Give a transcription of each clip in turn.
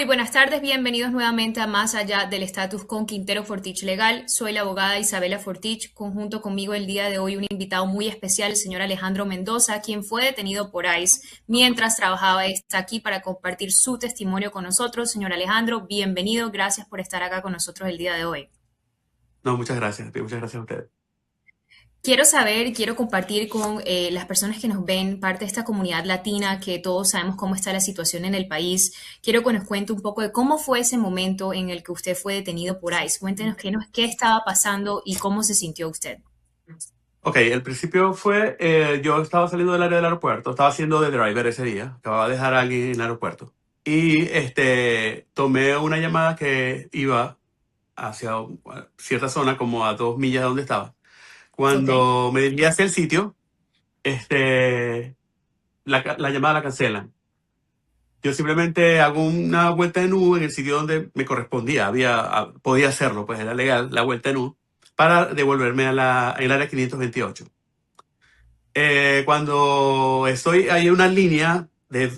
Muy buenas tardes, bienvenidos nuevamente a Más Allá del Estatus con Quintero Fortich Legal. Soy la abogada Isabela Fortich. Conjunto conmigo el día de hoy un invitado muy especial, el señor Alejandro Mendoza, quien fue detenido por ICE mientras trabajaba. Está aquí para compartir su testimonio con nosotros. Señor Alejandro, bienvenido. Gracias por estar acá con nosotros el día de hoy. No, muchas gracias a ustedes. Quiero saber, quiero compartir con las personas que nos ven, parte de esta comunidad latina, que todos sabemos cómo está la situación en el país. Quiero que nos cuente un poco de cómo fue ese momento en el que usted fue detenido por ICE. Cuéntenos qué estaba pasando y cómo se sintió usted. Ok, el principio fue, yo estaba saliendo del área del aeropuerto, estaba haciendo de driver ese día, acababa de dejar a alguien en el aeropuerto. Y tomé una llamada que iba hacia cierta zona, como a 2 millas de donde estaba. Ok, Cuando me dirigí hacia el sitio, la llamada la cancelan. Yo simplemente hago una vuelta de nudo en el sitio donde me correspondía, podía hacerlo, pues era legal la vuelta de nudo, para devolverme el área 528. Cuando estoy, hay una línea de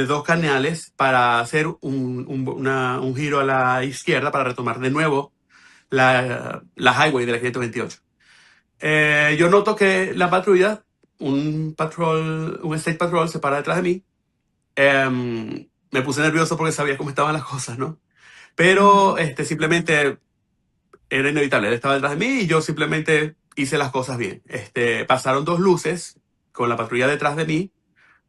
dos canales para hacer un giro a la izquierda para retomar de nuevo la highway de la 528. Yo noto que la patrulla, un state patrol se para detrás de mí. Me puse nervioso porque sabía cómo estaban las cosas, ¿no? Pero ujú, simplemente era inevitable. Él estaba detrás de mí y yo simplemente hice las cosas bien. Pasaron dos luces con la patrulla detrás de mí.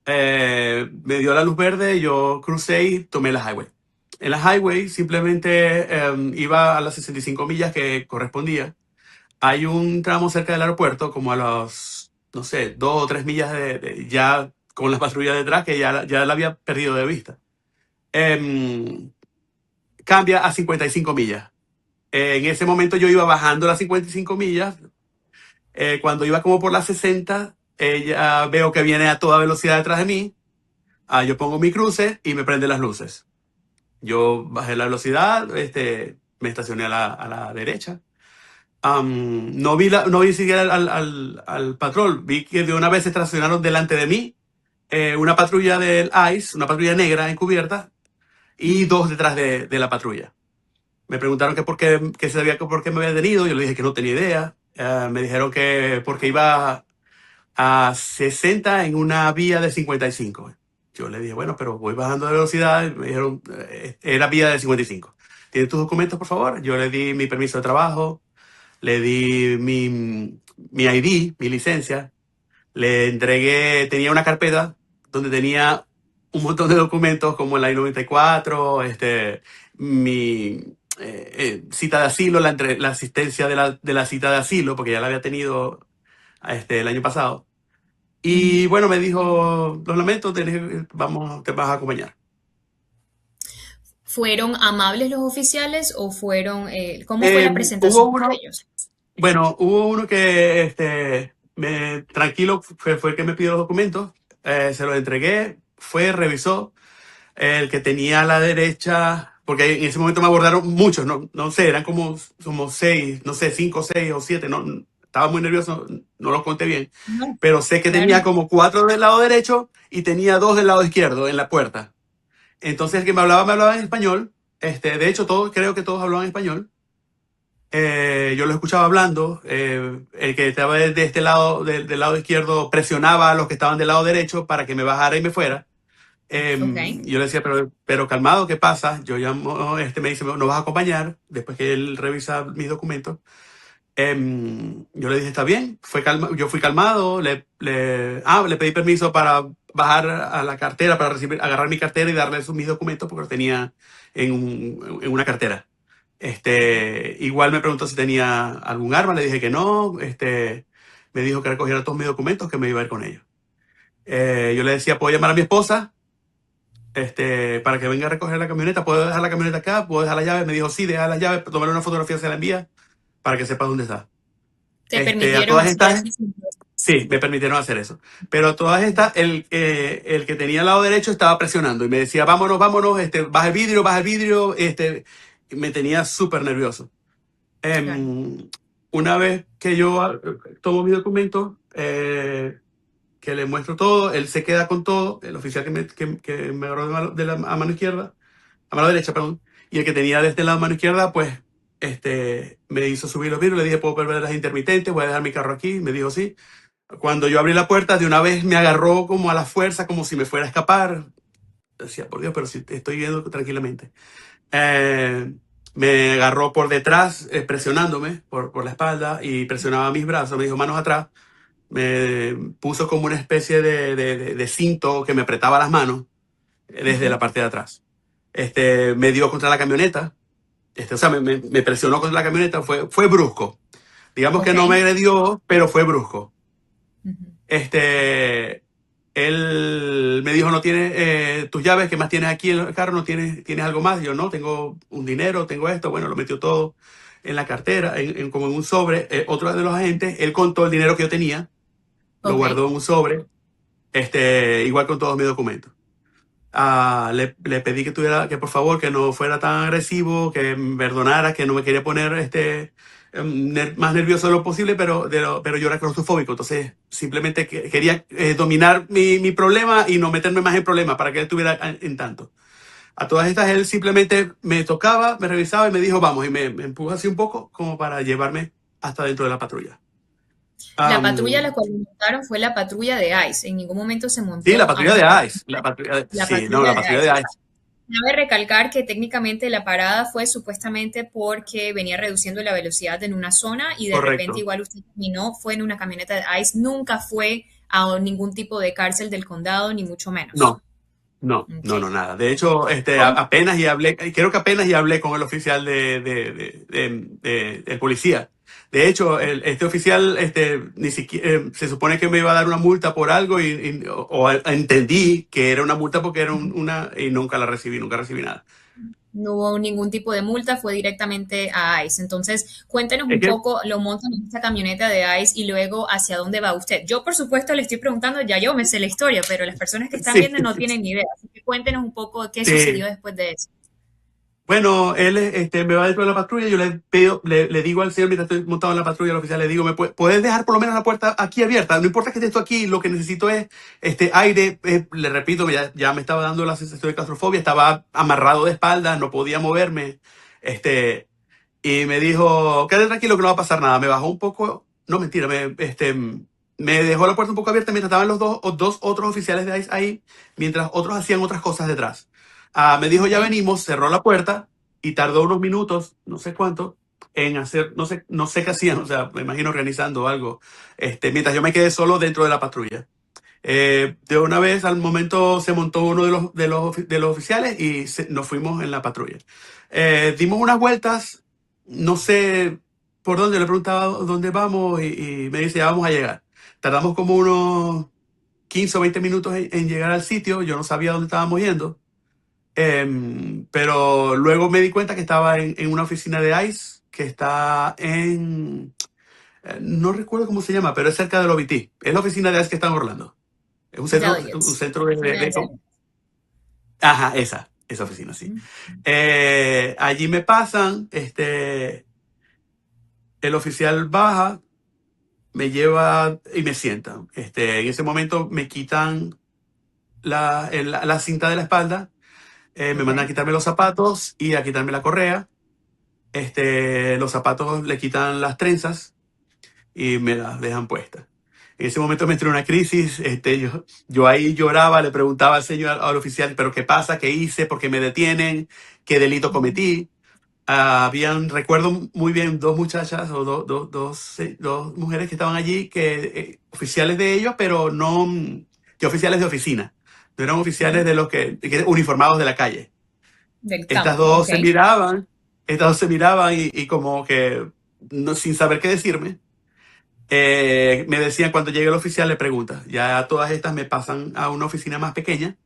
Me dio la luz verde, yo crucé y tomé la highway. En la highway simplemente iba a las 65 millas que correspondía. Hay un tramo cerca del aeropuerto, como a los, no sé, 2 o 3 millas ya con la patrulla detrás, que ya la había perdido de vista. Em, Cambia a 55 millas. En ese momento yo iba bajando las 55 millas. Cuando iba como por las 60, veo que viene a toda velocidad detrás de mí. Yo pongo mi cruce y me prende las luces. Yo bajé la velocidad, me estacioné a la derecha. No vi siquiera al patrón. Vi que de una vez se estacionaron delante de mí una patrulla del ICE, una patrulla negra encubierta, y dos detrás de la patrulla. Me preguntaron que sabía que por qué me había detenido. Yo le dije que no tenía idea. Me dijeron que porque iba a 60 en una vía de 55. Yo le dije, bueno, pero voy bajando de velocidad. Me dijeron, era vía de 55. ¿Tienes tus documentos, por favor? Yo le di mi permiso de trabajo, le di mi ID, mi licencia, le entregué, tenía una carpeta donde tenía un montón de documentos como la I-94, mi cita de asilo, la asistencia de la cita de asilo, porque ya la había tenido el año pasado. Y ujú. bueno, me dijo, lo lamento, te vas a acompañar. ¿Fueron amables los oficiales o fueron, cómo fue la Hubo presentación con uno, ellos? bueno, hubo uno que tranquilo, fue el que me pidió los documentos, se los entregué, fue, revisó, el que tenía a la derecha, porque en ese momento me abordaron muchos, no sé, eran como seis, no sé, 5, 6 o 7, no, estaba muy nervioso, no los conté bien, No, pero sé que claro. tenía como cuatro del lado derecho y tenía dos del lado izquierdo en la puerta. Entonces el que me hablaba en español. De hecho, creo que todos hablaban español. Yo lo escuchaba hablando. El que estaba de este lado, del lado izquierdo, presionaba a los que estaban del lado derecho para que me bajara y me fuera. Ok. Yo le decía, pero calmado, ¿qué pasa? Yo llamo, me dice, ¿nos vas a acompañar? Después que él revisa mis documentos. Yo le dije, está bien. Yo fui calmado. Le pedí permiso para bajar a la cartera, para agarrar mi cartera y darle mis documentos porque los tenía en una cartera. Igual me preguntó si tenía algún arma. Le dije que no. Me dijo que recogiera todos mis documentos, que me iba a ir con ellos. Yo le decía, ¿puedo llamar a mi esposa? Para que venga a recoger la camioneta. ¿Puedo dejar la camioneta acá? ¿Puedo dejar la llave? Me dijo, sí, deja la llave, tomarle una fotografía, se la envía para que sepa dónde está. ¿Te A permitieron todas hacer estas, eso? sí, me permitieron hacer eso. Pero a todas estas, el que tenía al lado derecho estaba presionando y me decía, vámonos, vámonos, baja el vidrio, y me tenía súper nervioso. Claro. Una vez que yo tomo mi documento, que le muestro todo, él se queda con todo, el oficial que me agarró a mano izquierda, a mano derecha, perdón, y el que tenía desde la mano izquierda, pues, me hizo subir los vidrios, le dije, ¿puedo perder las intermitentes? ¿Voy a dejar mi carro aquí? Me dijo, sí. Cuando yo abrí la puerta, de una vez me agarró como a la fuerza, como si me fuera a escapar. Decía, por Dios, pero si te estoy viendo tranquilamente. Eh, Me agarró por detrás, presionándome por la espalda y presionaba mis brazos, me dijo manos atrás, me puso como una especie de cinto que me apretaba las manos desde la Ok, parte de atrás. Me dio contra la camioneta, o sea, me presionó contra la camioneta, fue brusco. Digamos que ok. no me agredió, pero fue brusco. Ujú. Este, Él me dijo, no tienes tus llaves, ¿qué más tienes aquí en el carro? ¿No tienes algo más? Yo no, tengo un dinero, tengo esto. Bueno, lo metió todo en la cartera, como en un sobre. Otro de los agentes, él contó el dinero que yo tenía, lo Ok. guardó en un sobre, igual con todos mis documentos. Le pedí que por favor, que no fuera tan agresivo, que me perdonara, que no me quería poner más nervioso de lo posible, pero yo era claustrofóbico, entonces simplemente quería dominar mi problema y no meterme más en problemas para que él estuviera en tanto. A todas estas, él simplemente me tocaba, me revisaba y me dijo, vamos, y me empujó así un poco como para llevarme hasta dentro de la patrulla. La patrulla a la Am, cual montaron fue la patrulla de ICE. En ningún momento se sí, la montó a patrulla una de patrulla. ICE, La sí, no, patrulla la de patrulla ICE. de ICE, Cabe recalcar que técnicamente la parada fue supuestamente porque venía reduciendo la velocidad en una zona y de repente correcto. igual usted terminó, fue en una camioneta de ICE, nunca fue a ningún tipo de cárcel del condado, ni mucho menos. No. No, Ok. no, no, nada. De hecho, Con- apenas y hablé, creo que apenas y hablé con el oficial el policía. De hecho, este oficial, ni siquiera, se supone que me iba a dar una multa por algo o entendí que era una multa porque era y nunca recibí nada. No hubo ningún tipo de multa, fue directamente a ICE. Entonces, cuéntenos Es un que, poco, lo montan en esta camioneta de ICE y luego hacia dónde va usted. Yo, por supuesto, le estoy preguntando, ya yo me sé la historia, pero las personas que están sí, viendo no tienen ni idea. Así que cuéntenos un poco qué sí. sucedió después de eso. Bueno, él me va dentro de la patrulla, yo le pido, le digo al señor mientras estoy montado en la patrulla, al oficial, le digo, ¿puedes dejar por lo menos la puerta aquí abierta? No importa que esté esto aquí, lo que necesito es aire. Le repito, ya me estaba dando la sensación de claustrofobia, estaba amarrado de espaldas, no podía moverme. Y me dijo, quédate tranquilo que no va a pasar nada. Me bajó un poco, no mentira, me dejó la puerta un poco abierta mientras estaban los dos otros oficiales de ICE ahí, mientras otros hacían otras cosas detrás. Me dijo, Ok. ya venimos, cerró la puerta y tardó unos minutos, no sé cuánto, en hacer, no sé qué hacían, o sea, me imagino organizando algo, mientras yo me quedé solo dentro de la patrulla. De una vez al momento se montó uno de los oficiales y nos fuimos en la patrulla. Dimos unas vueltas, no sé por dónde, le preguntaba dónde vamos y me dice, ya vamos a llegar. Tardamos como unos 15 o 20 minutos en llegar al sitio, yo no sabía dónde estábamos yendo, pero luego me di cuenta que estaba en una oficina de ICE que está no recuerdo cómo se llama, pero es cerca del OBT. Es la oficina de ICE que está en Orlando. Es un Delegates. centro Oficina de delegates. ajá, esa oficina, sí. Allí me pasan, el oficial baja, me lleva y me sienta. En ese momento me quitan la cinta de la espalda, me Ok. mandan a quitarme los zapatos y a quitarme la correa. Los zapatos le quitan las trenzas y me las dejan puestas. En ese momento me entró una crisis, yo ahí lloraba, le preguntaba al oficial, pero ¿qué pasa? ¿Qué hice? ¿Por qué me detienen? ¿Qué delito Ujú. cometí? Recuerdo muy bien, dos muchachas o dos mujeres que estaban allí, oficiales de ellos, pero no, que oficiales de oficina. No eran oficiales Ok. de los que uniformados de la calle. Del Estas campo. dos Ok. se miraban, estas dos se miraban y como que sin saber qué decirme. Me decían, cuando llegue el oficial, le pregunta. Ya todas estas me pasan a una oficina más pequeña,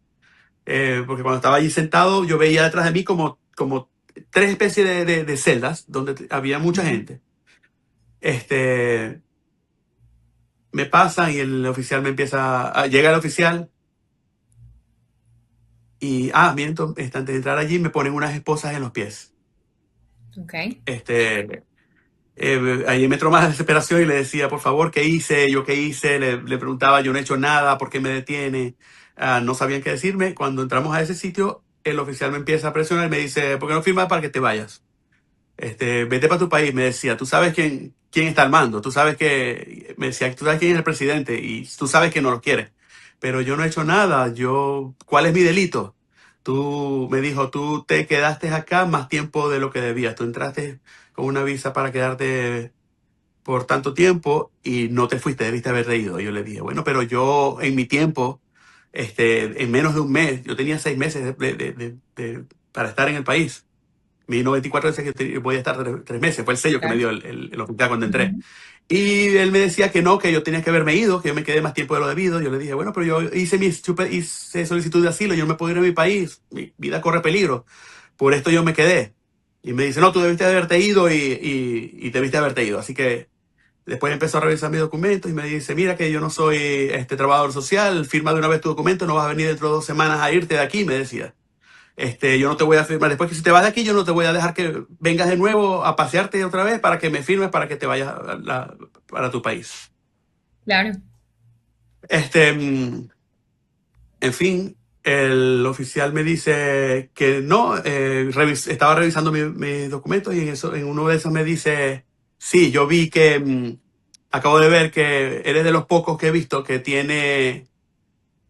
porque cuando estaba allí sentado, yo veía detrás de mí como tres especies de celdas donde había mucha Ujú. gente. Este, Me pasan y el oficial llega el oficial y, miento, antes de entrar allí me ponen unas esposas en los pies. Ok. Ahí me entró más desesperación y le decía, por favor, ¿qué hice? ¿Yo qué hice? Le preguntaba, yo no he hecho nada, ¿por qué me detiene? No sabían qué decirme. Cuando entramos a ese sitio, el oficial me empieza a presionar y me dice, ¿por qué no firmas para que te vayas? Vete para tu país, me decía, tú sabes quién está al mando, me decía, tú sabes quién es el presidente y tú sabes que no lo quieres, pero yo no he hecho nada, ¿cuál es mi delito? Me dijo, tú te quedaste acá más tiempo de lo que debías, tú entraste con una visa para quedarte por tanto tiempo y no te fuiste, debiste haberte ido. Y yo le dije, bueno, pero yo en mi tiempo, en menos de un mes, yo tenía 6 meses para estar en el país. Mi 94 veces que voy a estar 3 meses, fue el sello que me Claro. dio el oficial cuando entré. Ujú. Y él me decía que no, que yo tenía que haberme ido, que yo me quedé más tiempo de lo debido. Yo le dije, bueno, pero yo hice solicitud de asilo, yo no me puedo ir a mi país, mi vida corre peligro, por esto yo me quedé. Y me dice, no, tú debiste haberte ido y debiste haberte ido. Así que después empezó a revisar mis documentos y me dice, mira que yo no soy trabajador social, firma de una vez tu documento, no vas a venir dentro de 2 semanas a irte de aquí, me decía. Yo no te voy a firmar. Después que si te vas de aquí, yo no te voy a dejar que vengas de nuevo a pasearte otra vez para que me firmes para que te vayas para tu país. Claro. Este, mm, en fin, el oficial me dice que no, estaba revisando mis documentos y en uno de esos me dice, sí, yo vi que acabo de ver que eres de los pocos que he visto que tiene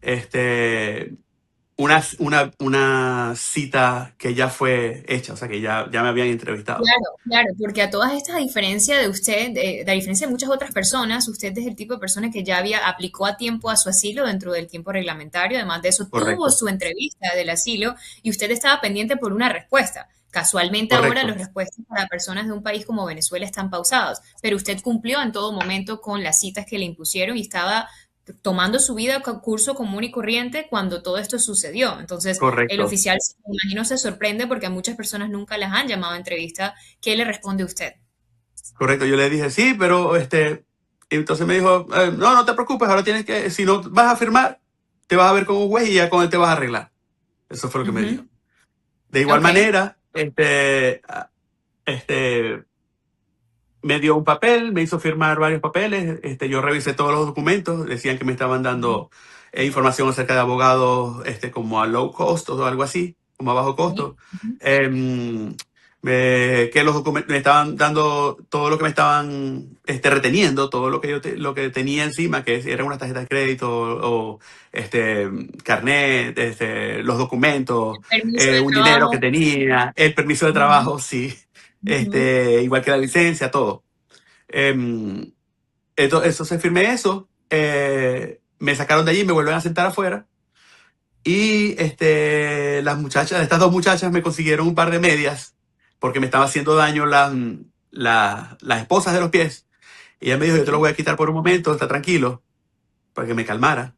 este, una cita que ya fue hecha, o sea, que ya me habían entrevistado. Claro, claro, porque a todas estas, a diferencia de usted, a diferencia de muchas otras personas, usted es el tipo de persona que ya aplicó a tiempo a su asilo dentro del tiempo reglamentario, además de eso tuvo Correcto, su entrevista del asilo y usted estaba pendiente por una respuesta. Casualmente ahora correcto, las respuestas para personas de un país como Venezuela están pausadas, pero usted cumplió en todo momento con las citas que le impusieron y estaba tomando su vida curso común y corriente cuando todo esto sucedió. Entonces, el correcto, oficial, me imagino, se sorprende porque a muchas personas nunca las han llamado a entrevista. ¿Qué le responde usted? correcto. Yo le dije, sí, pero y entonces me dijo, no, no te preocupes, ahora tienes que, si no vas a firmar, te vas a ver con un juez y ya con él te vas a arreglar. Eso fue lo que me dijo. Ujú. De igual Ok, manera, este, me dio un papel, me hizo firmar varios papeles, yo revisé todos los documentos, decían que me estaban dando información acerca de abogados como a low cost o algo así, como a bajo sí. costo. Ujú. Em, que los documentos me estaban dando todo lo que me estaban reteniendo, todo lo que lo que tenía encima, que eran unas tarjetas de crédito o carnet, los documentos, Permiso de un dinero que trabajo. tenía, el permiso de Ujú, trabajo, sí, ujú. igual que la licencia, todo. Em, eso se firmé eso, me sacaron de allí, me vuelven a sentar afuera y estas dos muchachas me consiguieron un par de medias porque me estaba haciendo daño las esposas de los pies. Y ella me dijo, yo te lo Ok. voy a quitar por un momento, está tranquilo, para que me calmara.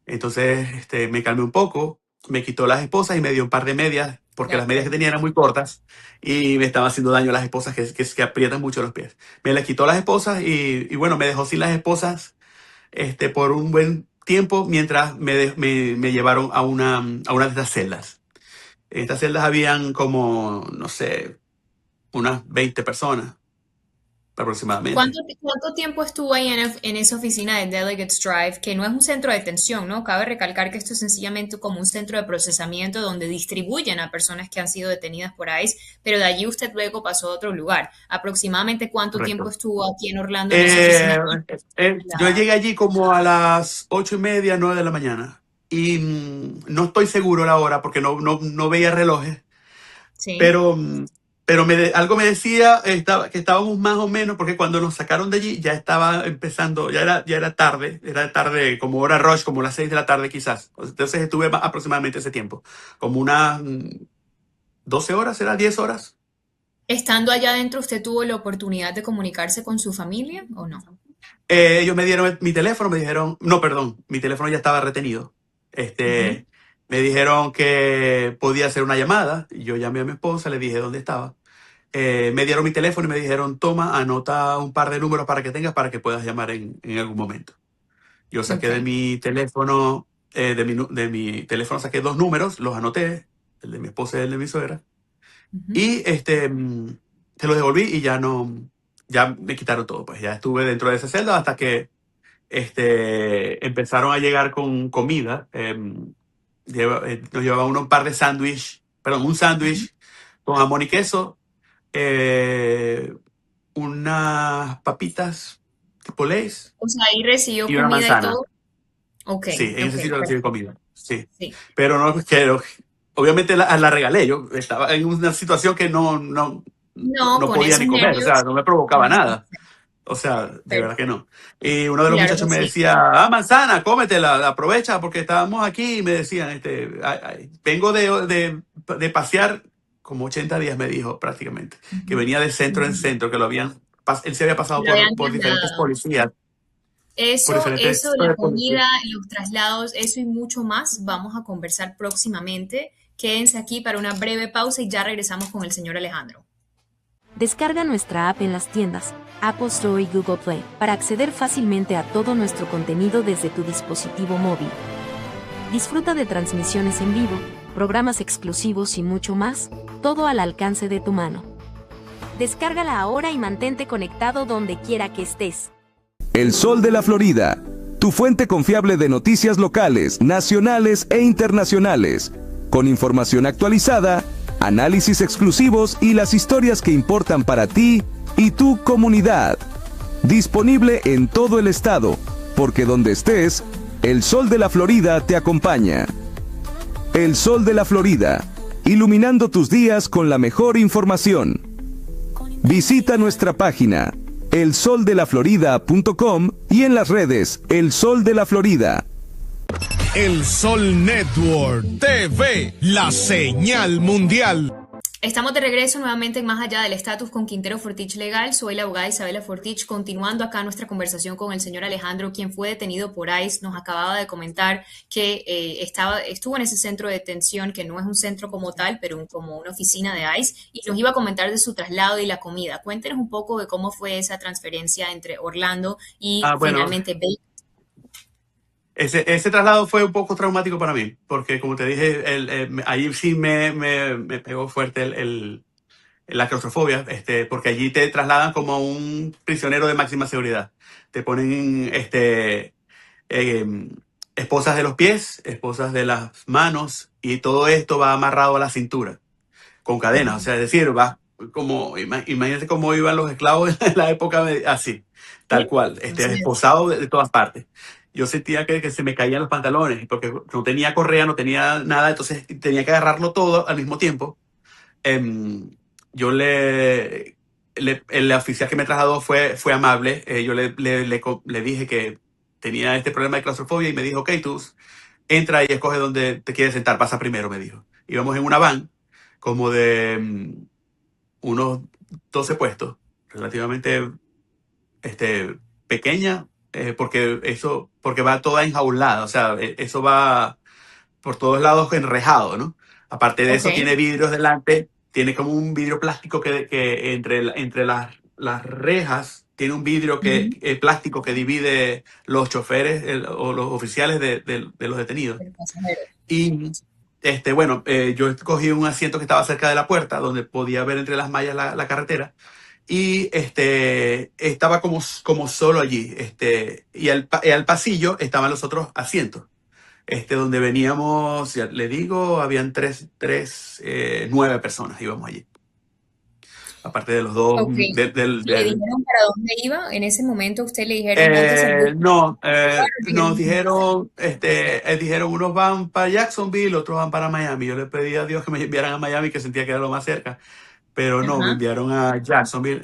Entonces, me calmé un poco, me quitó las esposas y me dio un par de medias, De porque las medias que acuerdo. tenía eran muy cortas y me estaba haciendo daño a las esposas que aprietan mucho los pies. Me las quitó las esposas y bueno, me dejó sin las esposas por un buen tiempo mientras me llevaron a una de estas celdas. En estas celdas habían como, no sé, unas 20 personas aproximadamente. ¿Cuánto tiempo estuvo ahí en esa oficina de Delegates Drive, que no es un centro de detención, ¿no? Cabe recalcar que esto es sencillamente como un centro de procesamiento donde distribuyen a personas que han sido detenidas por ICE, pero de allí usted luego pasó a otro lugar. ¿Aproximadamente cuánto tiempo Correcto. estuvo aquí en Orlando en esa oficina? Eh, yo La- llegué allí como a las 8:30, 9 de la mañana. Y no estoy seguro la hora porque no veía relojes, Sí, pero, algo me decía que estábamos más o menos, porque cuando nos sacaron de allí ya estaba empezando, era tarde como hora rush, como las 6 de la tarde quizás. Entonces estuve aproximadamente ese tiempo, como unas 12 horas, ¿era 10 horas? estando allá adentro, ¿usted tuvo la oportunidad de comunicarse con su familia o no? Ellos me dieron mi teléfono, me dijeron, no, perdón, mi teléfono ya estaba retenido. Ujú. Me dijeron que podía hacer una llamada. Y yo llamé a mi esposa, le dije dónde estaba. Me dieron mi teléfono y me dijeron, toma, anota un par de números para que tengas para que puedas llamar en algún momento. Yo saqué de Ok. mi teléfono, de mi teléfono saqué dos números, los anoté, el de mi esposa y el de mi suegra. Ujú. Y se los devolví y ya me quitaron todo. Pues ya estuve dentro de esa celda hasta que empezaron a llegar con comida. Nos llevaba uno un par de sándwich, perdón, un sándwich con jamón y queso, eh, unas papitas tipo Lay's O sea, ahí recibió y una comida y manzana. todo. Ok, Sí, en ok, ese sitio recibí perfecto. comida. Sí. Sí. Pero no, pero obviamente la regalé. Yo estaba en una situación que No, no con podía esos ni comer, o sea, nervios. no me provocaba No, nada. O sea, de verdad que no. Y uno de los claro muchachos que me sí. decía, manzana, cómetela, aprovecha porque estábamos aquí. Y me decían, ay, ay, vengo de pasear como 80 días, me dijo prácticamente, que Ujú, venía de centro en ujú. centro, que él se había pasado Lo habían por diferentes trasladado. policías, por Eso diferentes de la policías. comida, los traslados, eso y mucho más vamos a conversar próximamente. Quédense aquí para una breve pausa y ya regresamos con el señor Alejandro. Descarga nuestra app en las tiendas Apple Store y Google Play para acceder fácilmente a todo nuestro contenido desde tu dispositivo móvil. Disfruta de transmisiones en vivo, programas exclusivos y mucho más, todo al alcance de tu mano. Descárgala ahora y mantente conectado donde quiera que estés. El Sol de la Florida, tu fuente confiable de noticias locales, nacionales e internacionales, con información actualizada, análisis exclusivos y las historias que importan para ti y tu comunidad. Disponible en todo el estado, porque donde estés, el Sol de la Florida te acompaña. El Sol de la Florida, iluminando tus días con la mejor información. Visita nuestra página elsoldelaflorida.com y en las redes El Sol de la Florida. El Sol Network TV, la señal mundial. Estamos de regreso nuevamente en Más Allá del Estatus con Quintero Fortich Legal. Soy la abogada Isabela Fortich. Continuando acá nuestra conversación con el señor Alejandro, quien fue detenido por ICE, nos acababa de comentar que estuvo en ese centro de detención, que no es un centro como tal, pero como una oficina de ICE, y nos iba a comentar de su traslado y la comida. Cuéntenos un poco de cómo fue esa transferencia entre Orlando y Bueno, finalmente Bay. ese traslado fue un poco traumático para mí, porque como te dije, ahí sí me pegó fuerte la claustrofobia, porque allí te trasladan como un prisionero de máxima seguridad. Te ponen eh, esposas de los pies, esposas de las manos, y todo esto va amarrado a la cintura, con cadenas. O sea, es decir, va como, imagínate cómo iban los esclavos en la época así, tal Sí, cual, así es. esposado de todas partes. Yo sentía que se me caían los pantalones, porque no tenía correa, no tenía nada, entonces tenía que agarrarlo todo al mismo tiempo. Em, yo el oficial que me trasladó fue amable. Yo le dije que tenía este problema de claustrofobia y me dijo, ok, tú entra y escoge dónde te quieres sentar, pasa primero, me dijo. Íbamos en una van como de unos 12 puestos, relativamente pequeña, porque va toda enjaulada, o sea, eso va por todos lados enrejado, ¿no? Aparte de Ok. eso, tiene vidrios delante, tiene como un vidrio plástico que entre las rejas tiene un vidrio Ujú. plástico que divide los choferes o los oficiales de los detenidos. El pasajero. Y bueno, yo escogí un asiento que estaba cerca de la puerta, donde podía ver entre las mallas la carretera. Y estaba como solo allí. Y al pasillo estaban los otros asientos. Donde veníamos, ya le digo, habían nueve personas íbamos allí. Aparte de los dos, Ok. ¿Le dijeron para dónde iba? En ese momento usted le dijeron, montes el bus. no, nos Dijeron, dijeron, unos van para Jacksonville, otros van para Miami. Yo le pedí a Dios que me enviaran a Miami, que sentía que era lo más cerca, pero no, me ajá. enviaron a Jacksonville.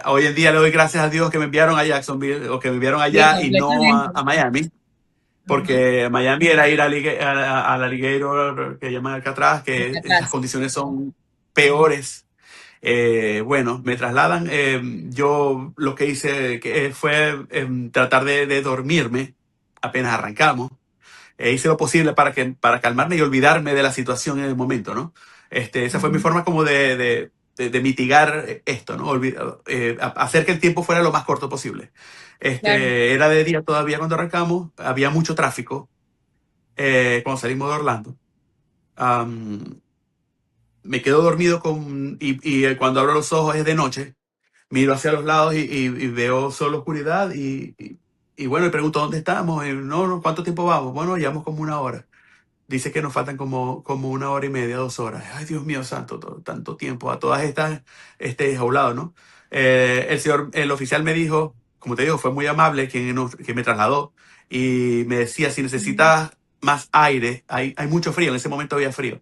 Hoy en día le doy gracias a Dios que me enviaron a Jacksonville o que me enviaron Sí, allá y no completamente. a Miami, Ajá. porque Miami era ir al alligator que llaman Alcatraz, que las Atrás. condiciones son peores. Bueno, me trasladan. Yo lo que hice fue tratar de dormirme apenas arrancamos. Hice lo posible para calmarme y olvidarme de la situación en el momento, ¿no? Esa fue mi Ujú. forma como de mitigar esto, ¿no? Hacer que el tiempo fuera lo más corto posible. Claro. Era de día todavía cuando arrancamos, había mucho tráfico cuando salimos de Orlando. Am, Me quedo dormido y cuando abro los ojos es de noche, miro hacia los lados y veo solo oscuridad y bueno, le pregunto dónde estamos. No, no, ¿cuánto tiempo vamos? Bueno, llevamos como una hora. dice que nos faltan como 1 hora y media, 2 horas. Ay, Dios mío santo, tanto tiempo a todas estas, jaulado, ¿no? El oficial me dijo, como te digo, fue muy amable quien me trasladó y me decía, si Ujú, necesitas más aire, hay mucho frío, en ese momento había frío.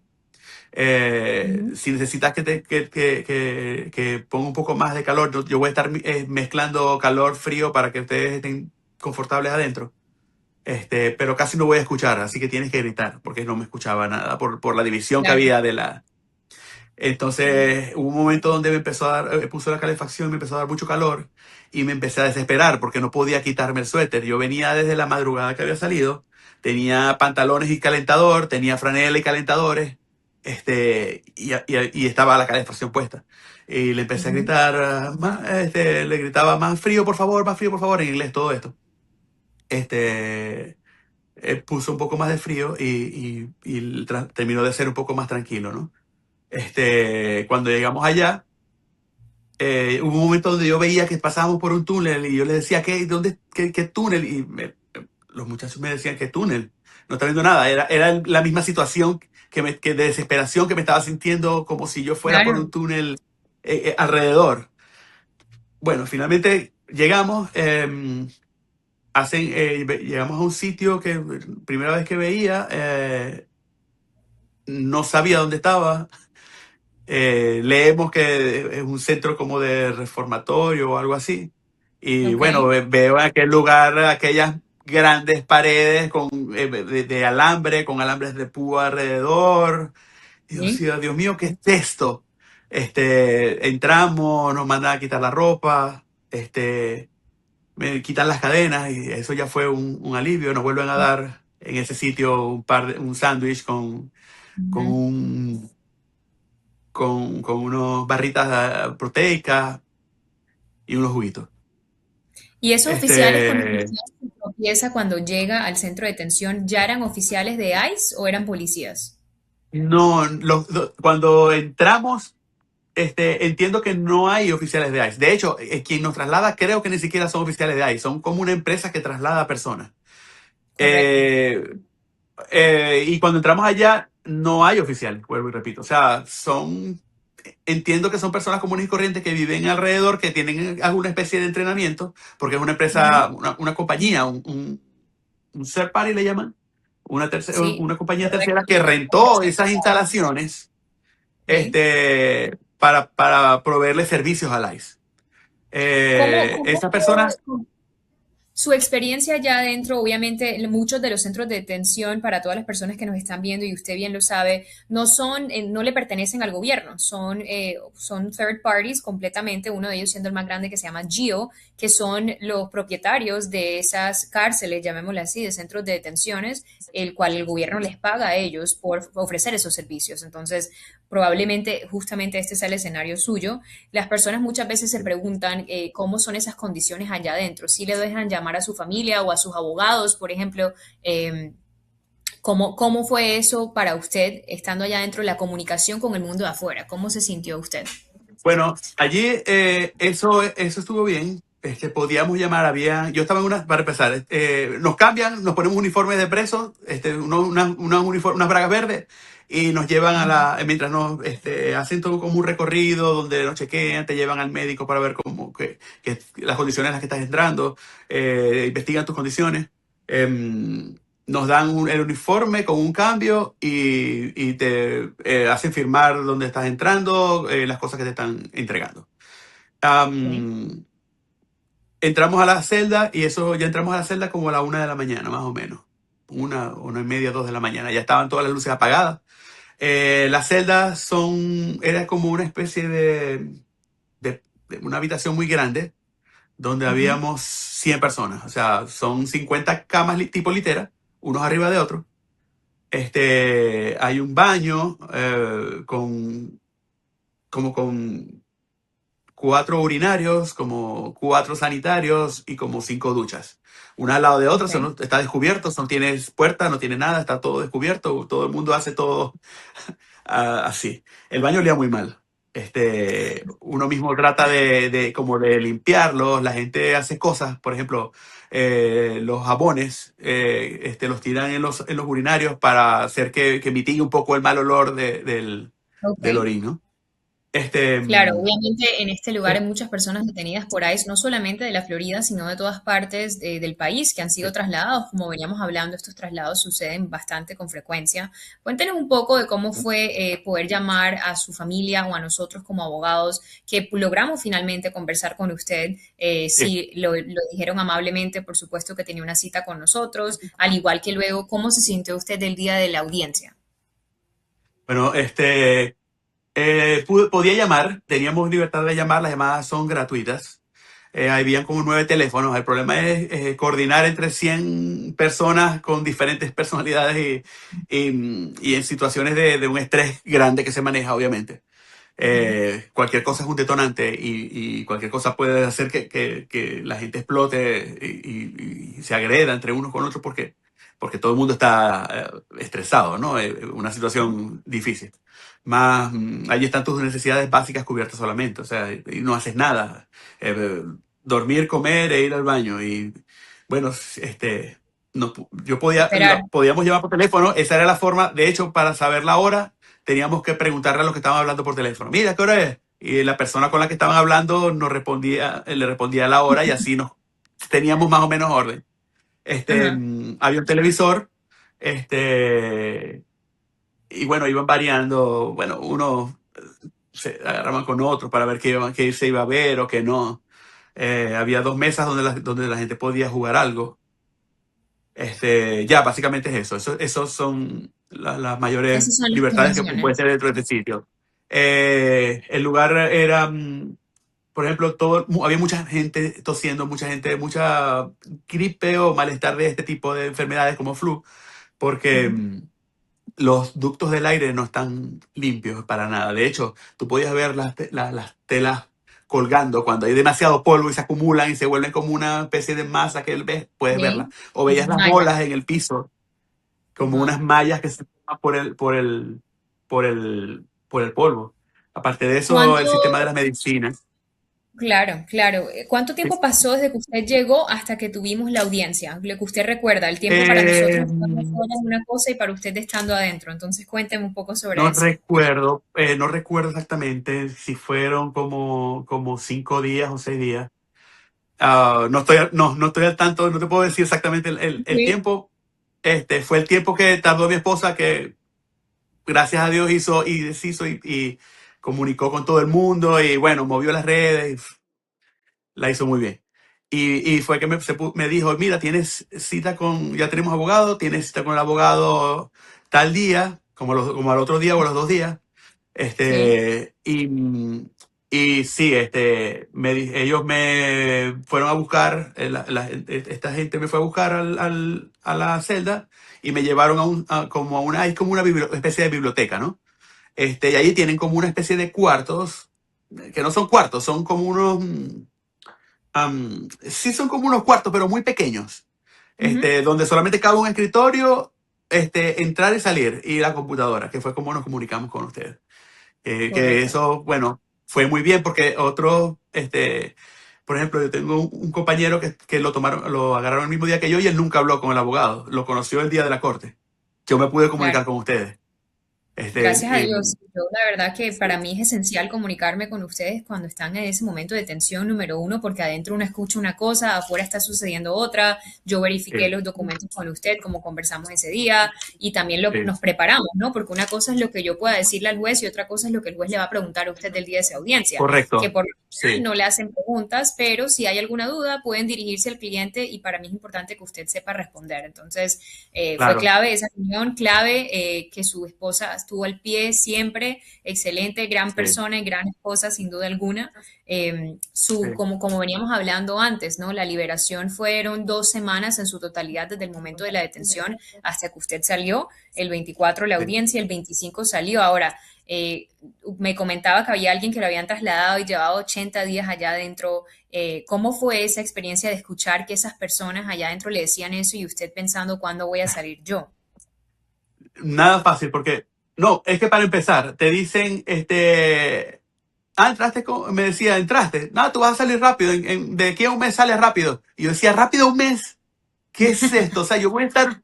ujú. Si necesitas que ponga un poco más de calor, yo voy a estar mezclando calor, frío para que ustedes estén confortables adentro. Pero casi no voy a escuchar, así que tienes que gritar, porque no me escuchaba nada por la división que Claro. había de la... Entonces hubo un momento donde me empezó a dar, puso la calefacción, me empezó a dar mucho calor y me empecé a desesperar porque no podía quitarme el suéter. Yo venía desde la madrugada que había salido, tenía pantalones y calentador, tenía franela y calentadores, y estaba la calefacción puesta. Y le empecé a Ujú. gritar, le gritaba más frío, por favor, en inglés todo esto. Este, Puso un poco más de frío y terminó de ser un poco más tranquilo, ¿no? Cuando llegamos allá, hubo un momento donde yo veía que pasábamos por un túnel y yo les decía, ¿qué túnel? Los muchachos me decían, ¿qué túnel? No está viendo nada. Era la misma situación que de desesperación que me estaba sintiendo como si yo fuera por un Claro. túnel alrededor. Bueno, finalmente llegamos. Llegamos a un sitio que primera vez que veía, no sabía dónde estaba. Leemos que es un centro como de reformatorio o algo así. Y Ok. bueno, veo en aquel lugar aquellas grandes paredes de alambre, con alambres de púa alrededor. Y yo Sí. decía, Dios mío, ¿qué es esto? Entramos, nos mandan a quitar la ropa, me quitan las cadenas y eso ya fue un alivio. Nos vuelven a dar en ese sitio un sándwich con Ujú. un con unos barritas proteicas y unos juguitos. ¿Y esos oficiales con los que Este, usted se tropieza cuando llega al centro de detención ya eran oficiales de ICE o eran policías? no, cuando entramos, entiendo que no hay oficiales de ICE. De hecho, quien nos traslada creo que ni siquiera son oficiales de ICE, son como una empresa que traslada personas. Correcto. Eh, y cuando entramos allá, no hay oficiales, vuelvo y repito. O sea, entiendo que son personas comunes y corrientes que viven alrededor, que tienen alguna especie de entrenamiento, porque es una Ujú. empresa, una compañía, un third party le llaman, Sí, una compañía tercera correcto. que rentó esas instalaciones Sí. para proveerle servicios a ICE. ¿Cómo Esas fue personas, su experiencia ya adentro? Obviamente, muchos de los centros de detención, para todas las personas que nos están viendo, y usted bien lo sabe, no le pertenecen al gobierno, son third parties completamente, uno de ellos siendo el más grande que se llama GEO, que son los propietarios de esas cárceles, llamémosle así, de centros de detenciones, el cual el gobierno les paga a ellos por ofrecer esos servicios. Entonces, probablemente justamente este sea el escenario suyo. Las personas muchas veces se preguntan cómo son esas condiciones allá adentro, si le dejan llamar a su familia o a sus abogados, por ejemplo, ¿cómo fue eso para usted estando allá adentro, la comunicación con el mundo de afuera? ¿Cómo se sintió usted? bueno, allí eso estuvo bien. Podíamos llamar, yo estaba para empezar, nos cambian, nos ponemos uniformes de presos, unas bragas verdes, y nos llevan mientras nos hacen todo como un recorrido donde nos chequean, te llevan al médico para ver que las condiciones en las que estás entrando, investigan tus condiciones. Nos dan el uniforme con un cambio y te hacen firmar dónde estás entrando, las cosas que te están entregando. Okay. Am, Entramos a la celda y ya entramos a la celda como a la 1 de la mañana, más o menos. 1, 1 y media, 2 de la mañana. Ya estaban todas las luces apagadas. Las celdas era como una especie de una habitación muy grande donde Ujú. habíamos 100 personas. O sea, son 50 camas tipo litera, unos arriba de otros. Hay un baño como con 4 urinarios, como 4 sanitarios y como 5 duchas. Una al lado de otra, Okay. está descubierto, no tienes puerta, no tiene nada, está todo descubierto, todo el mundo hace todo así. El baño olía muy mal. uno mismo trata como de limpiarlos, la gente hace cosas, por ejemplo, los jabones, los tiran en los urinarios para hacer que mitigue un poco el mal olor Ok. del orín, ¿no? Este, Claro, mm, obviamente en este lugar hay muchas personas detenidas por ICE, no solamente de la Florida, sino de todas partes del país que han sido trasladados. Como veníamos hablando, estos traslados suceden bastante con frecuencia. Cuéntenos un poco de cómo fue poder llamar a su familia o a nosotros como abogados, que logramos finalmente conversar con usted. sí. Sí, lo dijeron amablemente, por supuesto que tenía una cita con nosotros, al igual que luego, ¿cómo se sintió usted el día de la audiencia? Bueno, podía llamar, teníamos libertad de llamar, las llamadas son gratuitas. Habían como 9 teléfonos. El problema es coordinar entre 100 personas con diferentes personalidades y en situaciones de un estrés grande que se maneja, obviamente. Ujú. Cualquier cosa es un detonante y cualquier cosa puede hacer que la gente explote y se agreda entre unos con otros porque todo el mundo está estresado, ¿no? Una situación difícil. Más, ahí están tus necesidades básicas cubiertas solamente, o sea, y no haces nada. Eh, dormir, comer e ir al baño. Y bueno, no, Esperar. podíamos llamar por teléfono, esa era la forma, de hecho, para saber la hora teníamos que preguntarle a los que estaban hablando por teléfono, mira, ¿qué hora es? Y la persona con la que estaban hablando nos respondía, le respondía la hora y así nos teníamos más o menos orden. Ajá. Había un televisor, este, y bueno, iban variando, bueno, unos se agarraban con otros para ver qué se iba a ver o qué no. Había 2 mesas donde la gente podía jugar algo. Ya, básicamente es eso. Esos son las mayores Esas son las libertades que puede condiciones. ser dentro de este sitio. El lugar era, por ejemplo, había mucha gente tosiendo, mucha gripe o malestar de este tipo de enfermedades como flu, porque Ujú. los ductos del aire no están limpios para nada. De hecho, tú podías ver las telas colgando cuando hay demasiado polvo y se acumulan y se vuelven como una especie de masa que ves, puedes verla. Sí. O veías las Maya. bolas en el piso como Ajá. unas mallas que se forman por el polvo. Aparte de eso, ¿Cuánto, el sistema de las medicinas. claro, claro, cuánto tiempo pasó desde que usted llegó hasta que tuvimos la audiencia? Lo que usted recuerda, el tiempo para nosotros Eh, estando afuera es una cosa y para usted estando adentro. Entonces cuénteme un poco sobre no eso. recuerdo, no recuerdo exactamente si fueron como 5 días o 6 días. No estoy al tanto, no te puedo decir exactamente el Sí. tiempo. Fue el tiempo que tardó mi esposa, que gracias a Dios hizo y deshizo y comunicó con todo el mundo y bueno, movió las redes y la hizo muy bien. Y fue que me dijo, mira, ya tenemos abogado, tienes cita con el abogado tal día, como al otro día o a los 2 días. Sí. Y sí, ellos me fueron a buscar, esta gente me fue a buscar a la celda y me llevaron hay como una especie de biblioteca, ¿no? Y ahí tienen como una especie de cuartos, que no son cuartos, son como sí son como unos cuartos, pero muy pequeños, Ujú. donde solamente cabe un escritorio, entrar y salir, y la computadora, que fue como nos comunicamos con ustedes. Que Correcto. eso, bueno, fue muy bien porque por ejemplo, yo tengo un compañero que lo agarraron el mismo día que yo y él nunca habló con el abogado, lo conoció el día de la corte. Yo me pude Claro. comunicar con ustedes. Gracias a Este, Dios. Yo la verdad que para sí, mí es esencial comunicarme con ustedes cuando están en ese momento de tensión número uno, porque adentro uno escucha una cosa, afuera está sucediendo otra. Yo verifiqué sí, los documentos con usted, como conversamos ese día, y también sí, nos preparamos, ¿no? Porque una cosa es lo que yo pueda decirle al juez y otra cosa es lo que el juez le va a preguntar a usted del día de esa audiencia, que correcto. por lo general Sí, no le hacen preguntas, pero si hay alguna duda pueden dirigirse al cliente y para mí es importante que usted sepa responder. Entonces, fue claro. clave esa reunión, clave que su esposa estuvo al pie siempre, excelente, gran Sí, persona y gran esposa sin duda alguna. sí, Como veníamos hablando antes, ¿no? La liberación fueron 2 semanas en su totalidad desde el momento de la detención hasta que usted salió, el 24 la sí. audiencia, el 25 salió. Ahora, eh, me comentaba que había alguien que lo habían trasladado y llevado 80 días allá adentro. ¿Cómo fue esa experiencia de escuchar que esas personas allá adentro le decían eso y usted pensando cuándo voy a salir yo? Nada fácil porque, no, es que para empezar, te dicen, me decía, entraste. No, tú vas a salir rápido. De aquí a un mes sales rápido. Y yo decía, ¿rápido un mes? ¿Qué es esto? O sea, yo voy a estar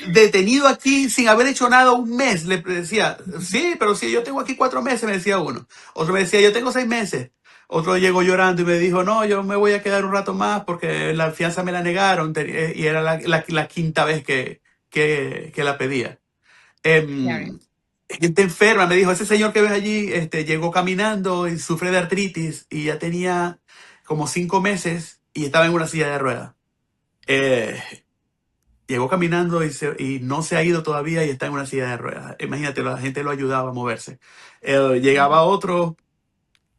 detenido aquí sin haber hecho nada un mes. Le decía, sí, pero si yo tengo aquí 4 meses, me decía uno. Otro me decía, yo tengo 6 meses. Otro llegó llorando y me dijo, no, yo me voy a quedar un rato más porque la fianza me la negaron y era la quinta vez que la pedía. Claro. Gente enferma, me dijo, ese señor que ves allí llegó caminando y sufre de artritis y ya tenía como 5 meses y estaba en una silla de ruedas. Eh, Llegó caminando y no se ha ido todavía y está en una silla de ruedas. Imagínate, la gente lo ayudaba a moverse. Llegaba otro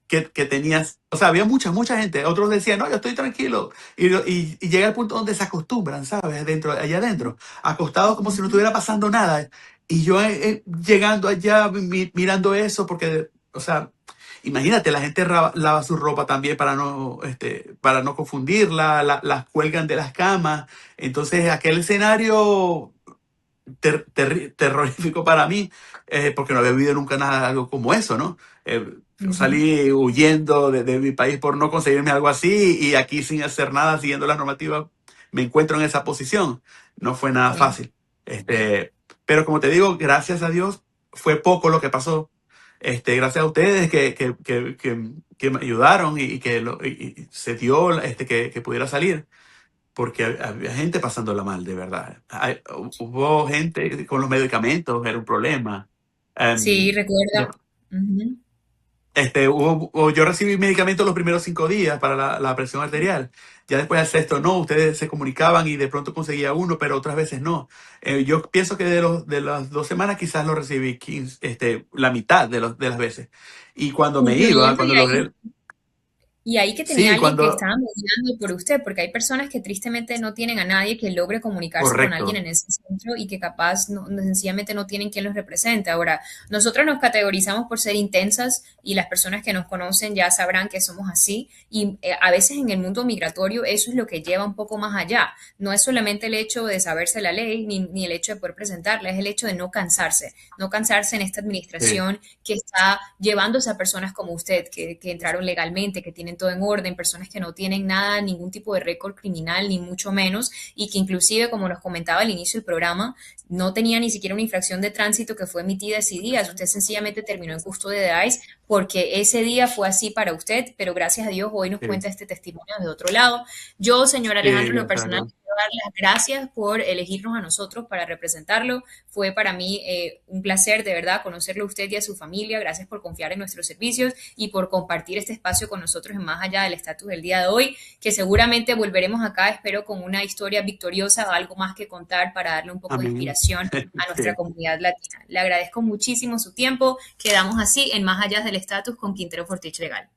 que tenías, o sea, había mucha gente. Otros decían, no, yo estoy tranquilo. Y llega al punto donde se acostumbran, ¿sabes? Allá adentro, acostados como si no estuviera pasando nada. Y yo llegando allá, mirando eso, porque, o sea, imagínate, la gente lava su ropa también para no confundirla, las cuelgan de las camas. Entonces, aquel escenario terrorífico para mí, porque no había vivido nunca nada, algo como eso, ¿no? Ujú. Salí huyendo de mi país por no conseguirme algo así y aquí sin hacer nada, siguiendo las normativas, me encuentro en esa posición. No fue nada Sí. fácil. Pero como te digo, gracias a Dios, fue poco lo que pasó. Gracias a ustedes que me ayudaron y se dio que pudiera salir porque había gente pasándola mal, de verdad. Hubo gente con los medicamentos, era un problema. Sí, Em, de- recuerda. Ujú. yo recibí medicamentos los primeros 5 días para la presión arterial. Ya después del sexto no, ustedes se comunicaban y de pronto conseguía uno, pero otras veces no. Yo pienso que de las 2 semanas quizás lo recibí 15, la mitad de las veces. Y cuando me iba, Incluyendo y ahí que tenía sí, alguien que cuando, estaba mediando por usted, porque hay personas que tristemente no tienen a nadie que logre comunicarse con alguien correcto. en ese centro y que capaz sencillamente no tienen quien los represente. Ahora, nosotros nos categorizamos por ser intensas y las personas que nos conocen ya sabrán que somos así y a veces en el mundo migratorio eso es lo que lleva un poco más allá. No es solamente el hecho de saberse la ley ni el hecho de poder presentarla, es el hecho de no cansarse en esta Sí, administración que está llevándose a personas como usted, que entraron legalmente, que tienen todo en orden, personas que no tienen nada, ningún tipo de récord criminal, ni mucho menos, y que inclusive, como nos comentaba al inicio del programa, no tenía ni siquiera una infracción de tránsito que fue emitida ese día. Usted sencillamente terminó en custodia de ICE porque ese día fue así para usted, pero gracias a Dios hoy nos sí, cuenta este testimonio de otro lado. Yo, señor Alejandro, sí, en lo gracias a personal, Dios. quiero dar las gracias por elegirnos a nosotros para representarlo. Fue para mí un placer, de verdad, conocerlo a usted y a su familia. Gracias por confiar en nuestros servicios y por compartir este espacio con nosotros en Más Allá del Estatus del día de hoy, que seguramente volveremos acá, espero, con una historia victoriosa o algo más que contar para darle un poco de Amén. inspiración a nuestra Sí. comunidad latina. Le agradezco muchísimo su tiempo. Quedamos así en Más Allá del Estatus con Quintero Fortich Legal.